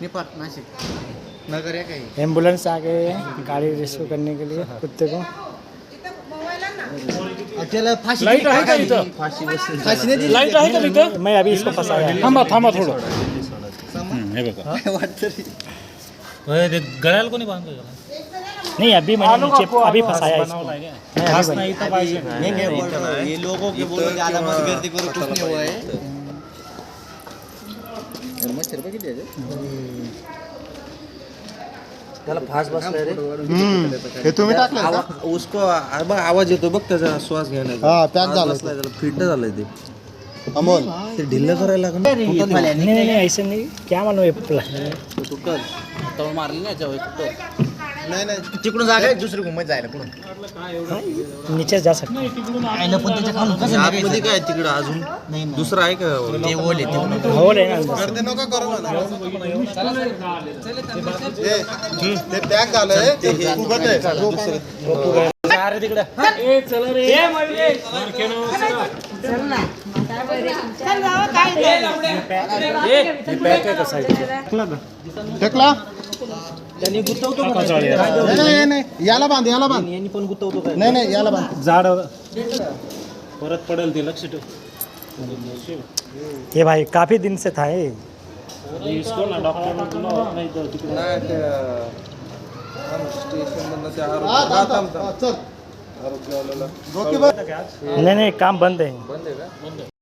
निपाट नाशिक नगर है कहीं एम्बुलेंस आ गए हैं गाड़ी रेस्क्यू करने के लिए कुत्ते को। त्याला फाशी लाईट आहे का इथं? फाशी नाही दिली. लाईट आहे का तिथं? मैं अभी इसको फंसाया है। थांबा थांबा थोडं हे बघा वाटतं रे. ते गळ्याला कोणी बांधलं त्याला? नहीं अभी मैंने नीचे अभी फंसाया इसको। बनवलाय काय? मैं अभी खास बना- नाही तर पाहिजे नहीं नहीं बोल रहा हूँ, ये लोगों के बोलो ज्यादा मत गर्दी करो कुछ नहीं हुआ है मच्छर बघितले रे त्याला फास बसलाय रे हे तुम्ही टाकलं का? उसको आवाज येतो बघ त्याचा श्वास घेण्याचा हा पॅक झालं त्याला फिट झालंय ते अमोल ते ढिल्ल करायला लागलं नहीं नहीं नहीं ऐसे नहीं क्या मालूम ये तुटल तळ मारली ना याच्यावर तुटल नाही नाही तिकडून जागा आहे दुसरी घुमत जायला पुढून नीचे जा सकते हैं। आतमध्ये काय तिकडं अजून दुसरं आहे का ते ओले होल है ना अंदर। गर्दी नका करू म्हणा. ते पॅक झालंय ते फुगत आहे टेकला त्यांनी गुतवतो नाही नाही याला बांध यांनी पण गुतवतो काय नाही नाही याला बांध झाड परत पडेल ते लक्ष ठेव ये भाई काफी दिन से था ये। इसको ना डॉक्टर नाही तर तिकडे नाही ते स्टेशन मधनं ते चल आरोग्यवाल्याला डोके बघ नहीं नहीं काम बंद है। बंद आहे का